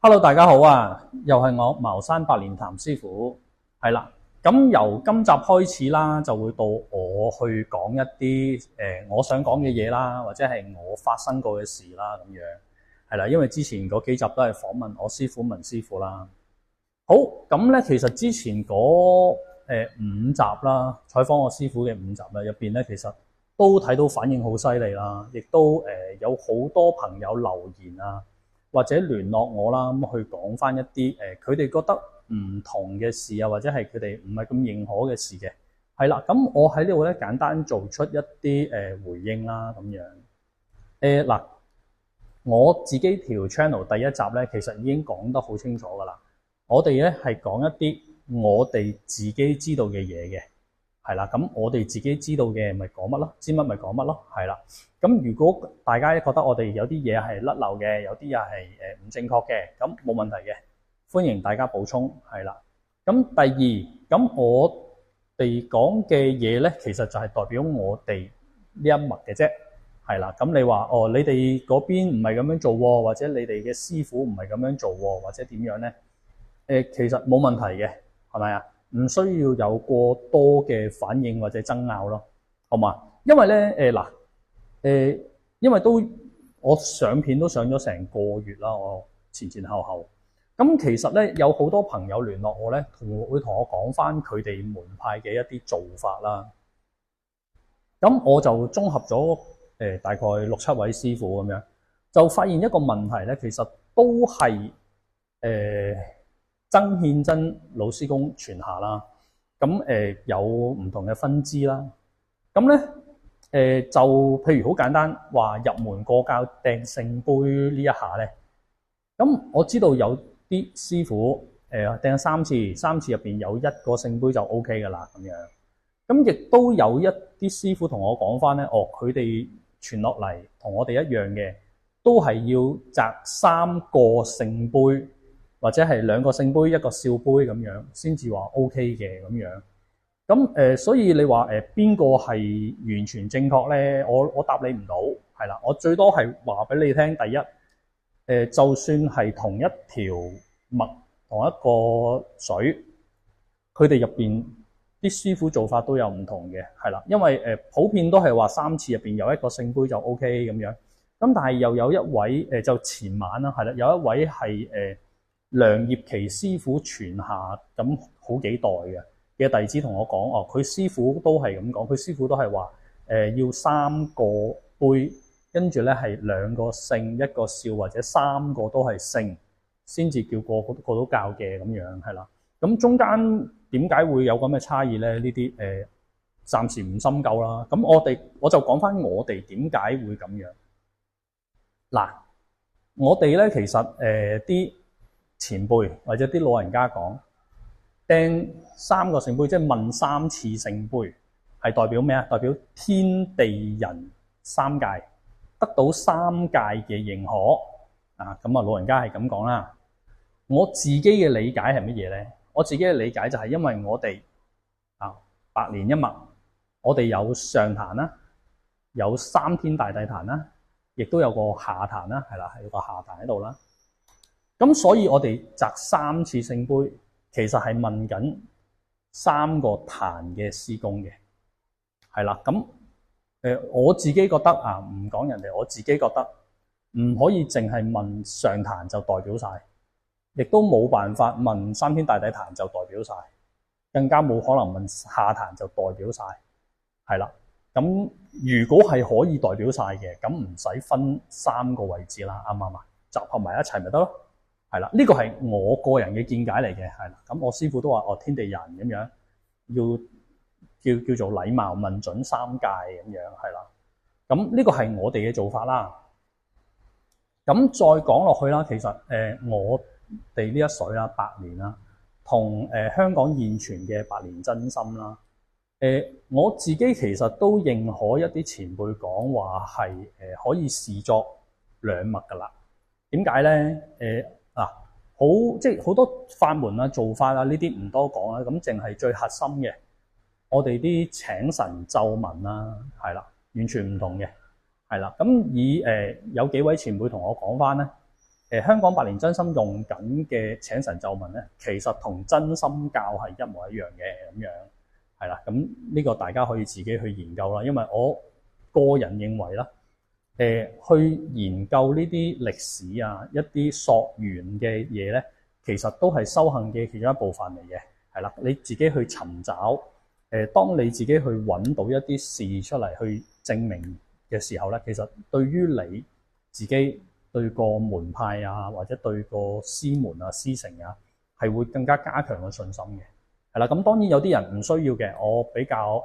Hello，大家好啊！又係我茅山百年譚師傅，係啦。咁由今集開始啦，就會到我去講一啲我想講嘅嘢啦，或者係我發生過嘅事啦，咁樣係啦。因為之前嗰幾集都係訪問我師傅文師傅啦。好，咁咧其實之前嗰五集啦，採訪我師傅嘅五集啦，入邊咧其實都睇到反應好犀利啦，亦都有好多朋友留言啊，或者聯絡我啦，咁去講翻一啲佢哋覺得唔同嘅事啊，或者係佢哋唔係咁認可嘅事嘅，係啦。咁我喺呢度咧簡單做出一啲回應啦，咁樣嗱，我自己條 channel 第一集咧，其實已經講得好清楚噶啦。我哋咧係講一啲我哋自己知道嘅嘢嘅，係啦。咁我哋自己知道嘅咪講乜咯，知乜咪講乜咯，係啦。咁如果大家覺得我哋有啲嘢係甩漏嘅，有啲嘢係唔正確嘅，咁冇問題嘅，歡迎大家補充，係啦。咁第二，咁我哋講嘅嘢咧，其實就係代表我哋呢一脈嘅啫，係啦。咁你話哦，你哋嗰邊唔係咁樣做喎，或者你哋嘅師傅唔係咁樣做喎，或者點樣咧？其實冇問題嘅，係咪啊？唔需要有過多嘅反應或者爭拗咯，好嘛？因為咧因為我上片都上咗成個月啦，我前前後後。咁其實咧有好多朋友聯絡我咧，會同我講翻佢哋門派嘅一啲做法啦。咁我就綜合咗大概6-7位師傅咁樣，就發現一個問題咧，其實都係曾憲真老師公傳下啦。咁有唔同嘅分支啦。咁咧就譬如好簡單話入門過教掟聖杯呢一下咧，咁我知道有啲師傅掟3次，3次入邊有一個聖杯就 OK 噶啦咁樣。咁亦都有一啲師傅同我講翻咧，佢哋傳落嚟同我哋一樣嘅，都係要擲3個聖杯，或者係2個聖杯一個笑杯咁樣，先至話 OK 嘅咁樣。咁所以你話邊個係完全正確咧？我答你唔到，係啦。我最多係話俾你聽，第一就算係同一條脈、同一個水，佢哋入邊啲師傅做法都有唔同嘅，係啦。因為普遍都係話3次入邊有一個聖杯就 OK 咁樣。咁但係又有一位就前晚啦，係啦，有一位係梁葉琪師傅傳下咁好幾代嘅弟子同我講，佢師傅都係咁講，佢師傅都係話要3個杯，跟住咧係2個聖一個笑，或者3個都係聖，先至叫過到教嘅咁樣，係啦。咁中間點解會有咁嘅差異咧？呢啲暫時唔深究啦。咁我就講翻我哋點解會咁樣。嗱，我哋咧其實啲前輩或者啲老人家講，掟3個聖杯，即係問3次聖杯，係代表咩啊？代表天地人3界得到3界嘅認可啊！咁啊，老人家係咁講啦。我自己嘅理解係乜嘢咧？我自己嘅理解就係因為我哋百年一脈，我哋有上壇啦，有3天大帝壇啦，亦都有個下壇啦，係啦，係有個下壇喺度啦。咁所以我哋擲3次聖杯，其實係問緊3個壇嘅師公嘅，係啦。咁我自己覺得唔講人哋，我自己覺得唔可以淨係問上壇就代表晒，亦都冇辦法問3天大帝壇就代表晒，更加冇可能問下壇就代表晒，係啦。咁如果係可以代表晒嘅，咁唔使分3個位置啦，啱唔啱啊？集合埋一齊咪得咯。係啦，呢個係我個人嘅見解嚟嘅，係啦。咁我師傅都話天地人咁樣，要叫做禮貌問準3界咁樣，係啦。咁呢個係我哋嘅做法啦。咁再講落去啦，其實我哋呢一水啦，8年啦，同香港現存嘅百年真心啦，我自己其實都認可一啲前輩講話係可以視作兩脈噶啦。點解咧？即係好多法門啊、做法啊呢啲唔多講啦，咁淨係最核心嘅，我哋啲請神咒文啦，係啦，完全唔同嘅，係啦。咁以有幾位前輩同我講翻咧，香港百年真心用緊嘅請神咒文咧，其實同真心教係一模一樣嘅咁樣，係啦。咁呢個大家可以自己去研究啦。因為我個人認為啦，去研究呢啲歷史啊，一啲溯源嘅嘢咧，其實都係修行嘅其中一部分嚟嘅，係啦。你自己去尋找，當你自己去揾到一啲事出嚟去證明嘅時候咧，其實對於你自己對個門派啊，或者對個師門啊、師承啊，係會更加加強個信心嘅，係啦。咁當然有啲人唔需要嘅，我比較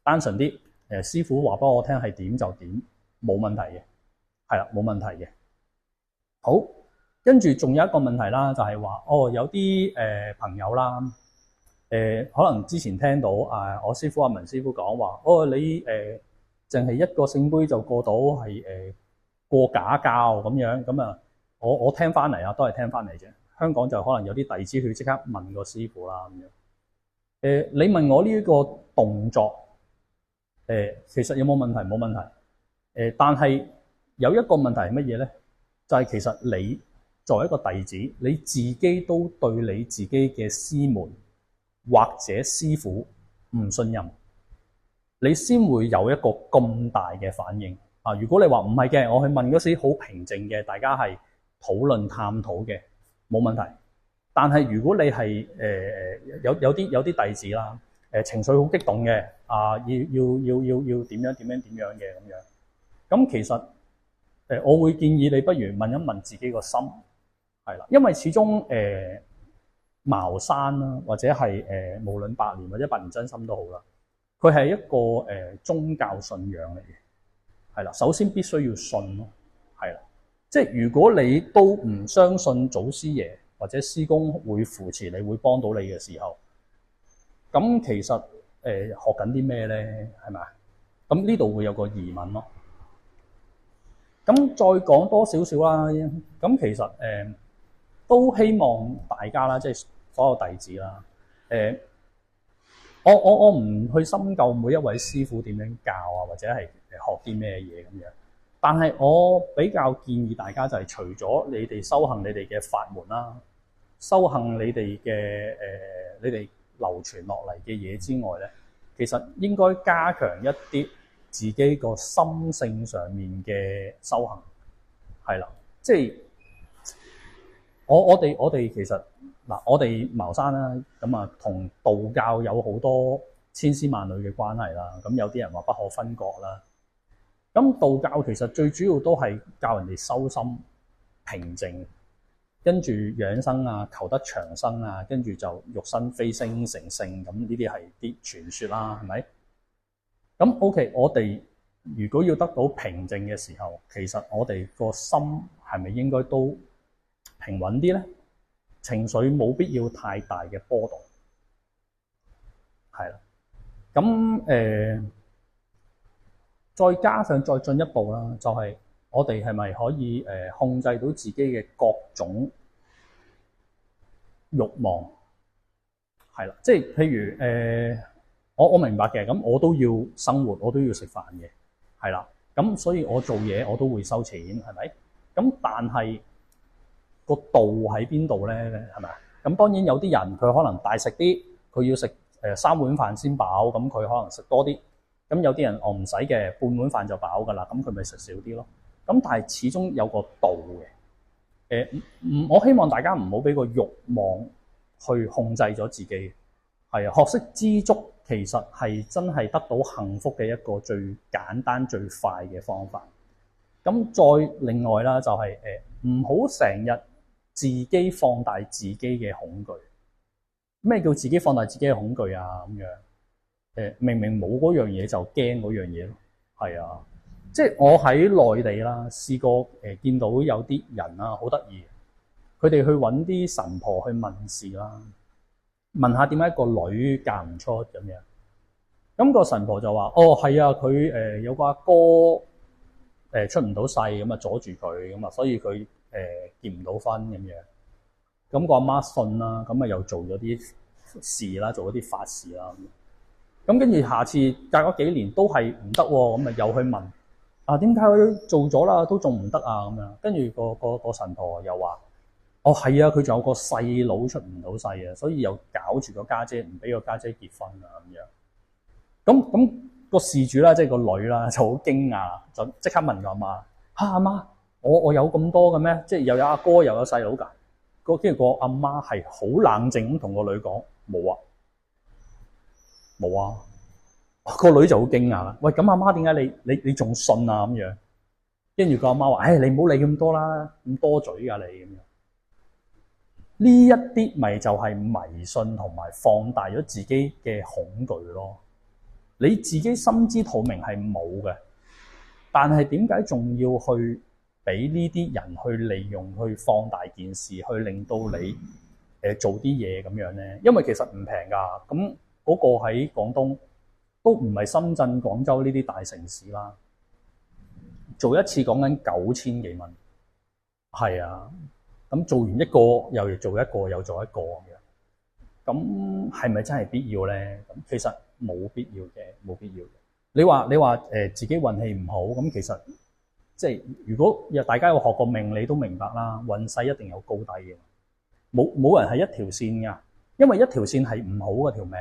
單純啲，師傅話俾我聽係點就點，冇問題嘅，係啦，冇問題嘅。好，跟住仲有一個問題啦，就係話有啲朋友啦，可能之前聽到我師傅阿文師傅講話，你淨係一個聖杯就過到係過假教咁樣，咁啊，我聽翻嚟啊，都係聽翻嚟啫。香港就可能有啲弟子去即刻問個師傅啦咁樣。你問我呢一個動作，其實有冇問題？冇問題。但係有一個問題係乜嘢咧？就係其實你作為一個弟子，你自己都對你自己嘅師門或者師傅唔信任，你先會有一個咁大嘅反應。如果你話唔係嘅，我去問嗰時好平靜嘅，大家係討論探討嘅，冇問題。但係如果你係有啲弟子啦，情緒好激動嘅，要點樣嘅咁樣，咁其實我會建議你不如問一問自己個心，係啦，因為始終茅山啦，或者係無論百年或者百年真心都好啦，佢係一個宗教信仰嚟嘅。係啦，首先必須要信咯，係啦，即係如果你都唔相信祖師爺或者師公會扶持你，會幫到你嘅時候，咁其實學緊啲咩咧？係咪？咁呢度會有個疑問咯。咁再講多少少啦，咁其實都希望大家啦，即係所有弟子啦，我唔去深究每一位師傅點樣教啊，或者係學啲咩嘢咁樣。但係我比較建議大家就係除咗你哋修行你哋嘅法門啦，修行你哋嘅你哋流傳落嚟嘅嘢之外咧，其實應該加強一啲自己個心性上面嘅修行，係啦，即係我哋其實嗱，我哋茅山啦，咁啊同道教有好多千絲萬縷嘅關係啦。咁有啲人話不可分割啦。咁道教其實最主要都係教人哋修心平靜，跟住養生啊，求得長生啊，跟住就肉身飛升成聖。咁呢啲係啲傳說啦，係咪？咁 OK，我哋如果要得到平靜嘅時候，其實我哋個心係咪應該都平穩啲咧？情緒冇必要太大嘅波動，係啦。咁再加上再進一步啦，就係我哋係咪可以控制到自己嘅各種慾望？係啦，即係譬如我明白嘅，咁我都要生活，我都要食飯嘅，係啦。咁所以我做嘢我都會收錢，係咪？咁但係個度喺邊度咧？係咪？咁當然有啲人佢可能大食啲，佢要食3碗飯先飽，咁佢可能食多啲。咁有啲人我唔使嘅，半碗飯就飽㗎啦，咁佢咪食少啲咯。咁但係始終有個度嘅。我希望大家唔好俾個慾望去控制咗自己。係啊，學識知足其實係真係得到幸福嘅一個最簡單最快嘅方法。咁再另外啦，就係唔好成日自己放大自己嘅恐懼。咩叫自己放大自己嘅恐懼啊？咁樣明明冇嗰樣嘢就驚嗰樣嘢咯。係啊，即係我喺內地啦，試過見到有啲人啊，好得意，佢哋去揾啲神婆去問事啦，問下點解個女嫁唔出咁樣。咁個神婆就話：係啊，佢有個阿哥出唔到世，咁啊阻住佢，咁啊所以佢結唔到婚咁樣。咁個阿媽信啦，咁啊又做咗啲事啦，做咗啲法事啦。咁跟住下次隔咗幾年都係唔得喎，咁啊又去問。點解佢做咗啦都仲唔得啊？咁樣跟住個神婆又話：哦係啊，佢仲有個細佬出唔到世啊，所以又搞住個家姐，唔俾個家姐結婚啊咁樣。咁個事主啦，即係個女啦，就好驚訝，就即刻問個阿媽：阿媽，我有咁多嘅咩？即係又有阿哥又有細佬㗎？跟住個阿媽係好冷靜咁同個女講：冇啊，冇啊。個女就好驚訝啦。喂，咁阿媽點解你仲信啊？咁樣跟住個阿媽話：你唔好理咁多啦，咁多嘴㗎你咁樣。呢一啲咪就係迷信同埋放大咗自己嘅恐懼咯。你自己心知肚明係冇嘅，但係點解仲要去俾呢啲人去利用去放大件事，去令到你做啲嘢咁樣咧？因為其實唔平㗎。咁嗰個喺廣東都唔係深圳、廣州呢啲大城市啦，做一次講緊9000幾蚊，係啊。咁做完一個又要做一個，又做一個咁樣，咁係咪真係必要咧？咁其實冇必要嘅，冇必要嘅。你話自己運氣唔好，咁其實即係如果大家有學過命理都明白啦，運勢一定有高低嘅，冇人係一條線㗎，因為一條線係唔好嘅條命。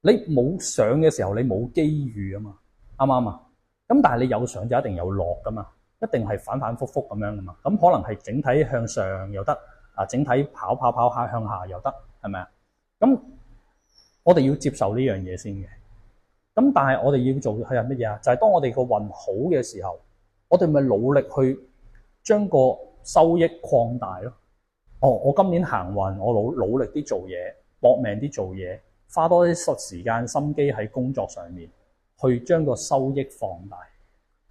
你冇上嘅時候，你冇機遇啊嘛，啱唔啱啊？咁但係你有上就一定有落噶嘛。一定係反反覆覆咁樣噶嘛，咁可能係整體向上又得，整體跑下向下又得，係咪啊？咁我哋要接受呢樣嘢先嘅。咁但係我哋要做係乜嘢啊？就係當我哋個運好嘅時候，我哋咪努力去將個收益擴大咯。我今年行運，我努力啲做嘢，搏命啲做嘢，花多啲時間心機喺工作上面，去將個收益放大，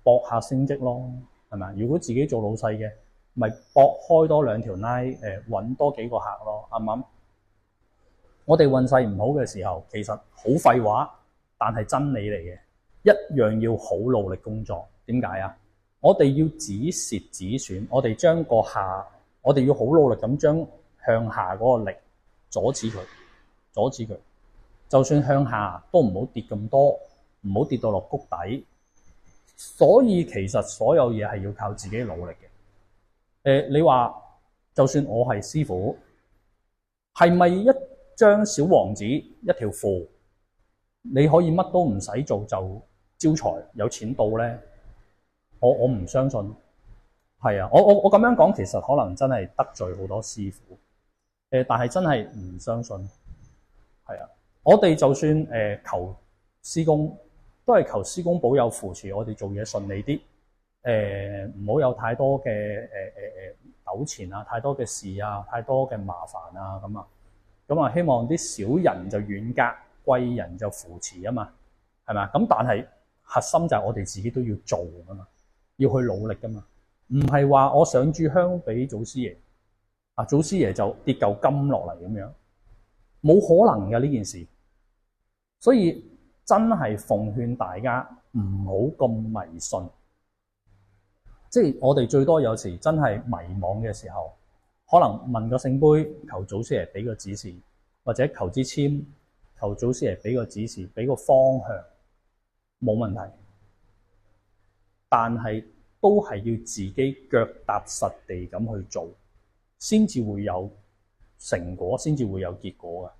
搏下升職咯。係咪？如果自己做老細嘅，咪搏開多2條拉，揾多幾個客咯，啱唔啱？我哋運勢唔好嘅時候，其實好廢話，但係真理嚟嘅，一樣要好努力工作。點解啊？我哋要止蝕止損，我哋將個下，我哋要好努力咁將向下嗰個力阻止佢，阻止佢。就算向下都唔好跌咁多，唔好跌到落谷底。所以其實所有嘢係要靠自己努力嘅。你話就算我係師傅，係咪一張小王子一條符，你可以乜都唔使做就招財有錢到咧？我唔相信。係啊，我咁樣講，其實可能真係得罪好多師傅。但係真係唔相信。係啊，我哋就算求師公。都係求師公保佑扶持我哋做嘢順利啲，唔好有太多嘅糾纏啊，太多嘅事啊，太多嘅麻煩啊咁啊，希望啲小人就遠隔，貴人就扶持啊嘛，係咪啊？咁但係核心就係我哋自己都要做噶嘛，要去努力噶嘛，唔係話我上炷香俾祖師爺，祖師爺就跌嚿金落嚟咁樣，冇可能嘅呢件事，所以。真係奉勸大家唔好咁迷信，即係我哋最多有時真係迷惘嘅時候，可能問個聖杯，求祖師爺俾個指示，或者求支簽，求祖師爺俾個指示，俾個方向，冇問題。但係都係要自己腳踏實地咁去做，先至會有成果，先至會有結果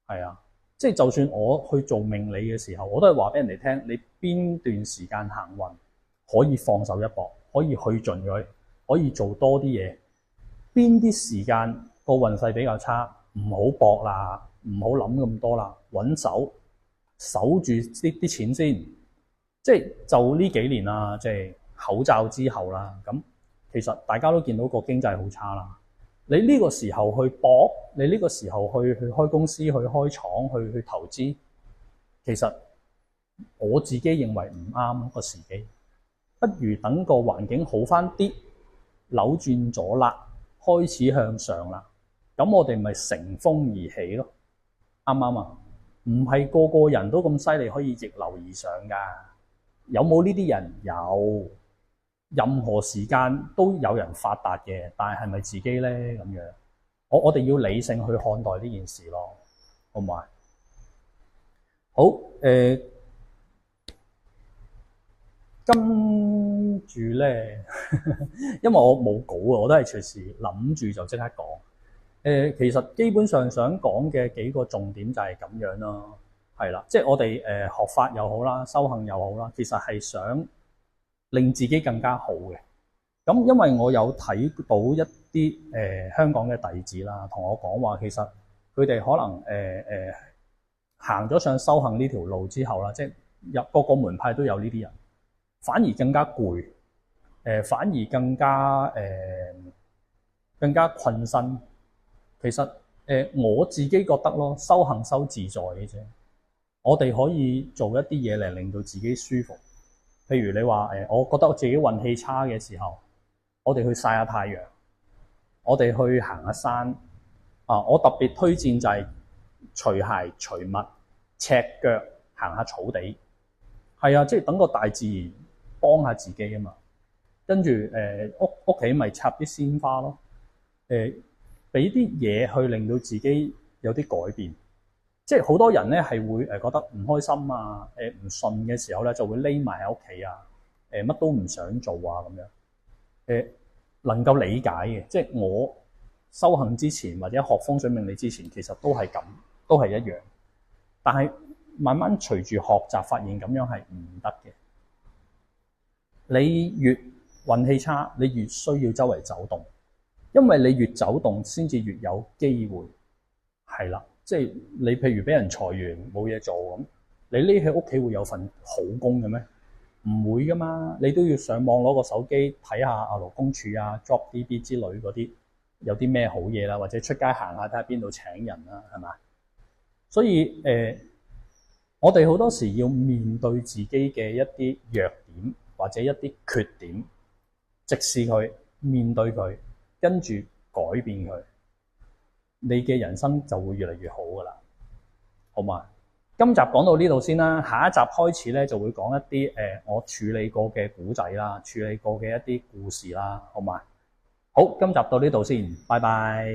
嘅，係啊。即係就算我去做命理嘅時候，我都係話俾人哋聽，你邊段時間行運可以放手一搏，可以去盡佢，可以做多啲嘢。邊啲時間個運勢比較差，唔好搏啦，唔好諗咁多啦，穩守住啲錢先。即係就呢幾年啦，即係口罩之後啦，咁其實大家都見到個經濟好差啦。你呢個時候去搏，你呢個時候去開公司、去開廠、去投資，其實我自己認為唔啱個時機，不如等個環境好返啲，扭轉咗啦，開始向上啦，咁我哋咪乘風而起咯，啱唔啱啊？唔係個個人都咁犀利可以逆流而上㗎，有冇呢啲人？有。任何時間都有人發達嘅，但係咪自己咧咁樣？我哋要理性去看待呢件事咯，好唔好啊？好，跟住咧，因為我冇稿啊，我都係隨時諗住就即刻講。其實基本上想講嘅幾個重點就係咁樣咯，係啦，即係我哋學法又好啦，修行又好啦，其實係想令自己更加好嘅。咁因為我有睇到一啲香港嘅弟子啦，同我講話，其實佢哋可能行咗上修行呢條路之後啦，即係入各個門派都有呢啲人，反而更加攰，反而更加困身。其實我自己覺得咯，修行修自在嘅啫。我哋可以做一啲嘢嚟令到自己舒服。譬如你話我覺得我自己運氣差嘅時候，我哋去曬下太陽，我哋去行下山啊！我特別推薦就係除鞋除襪，赤腳行下草地。係啊，即係等個大自然幫下自己啊嘛。跟住屋企咪插啲鮮花咯。俾啲嘢去令到自己有啲改變。即係好多人咧係會覺得唔開心啊，唔順嘅時候咧就會匿埋喺屋企啊，乜都唔想做啊咁樣。能夠理解嘅，即係我修行之前或者學風水命理之前，其實都係咁，都係一樣。但係慢慢隨住學習，發現咁樣係唔得嘅。你越運氣差，你越需要周圍走動，因為你越走動，先至越有機會。係啦，即係你譬如俾人裁員冇嘢做咁，你匿喺屋企會有份好工嘅咩？唔會噶嘛，你都要上網攞個手機睇下勞工處啊、JobDB 之類嗰啲有啲咩好嘢啦，或者出街行下睇下邊度請人啦，係嘛？所以我哋好多時要面對自己嘅一啲弱點或者一啲缺點，直視佢，面對佢，跟住改變佢，你嘅人生就會越嚟越好噶啦，好嘛？今集講到呢度先啦，下一集開始咧就會講一啲我處理過嘅古仔啦，處理過嘅一啲故事啦，好嘛？好，今集到呢度先，拜拜。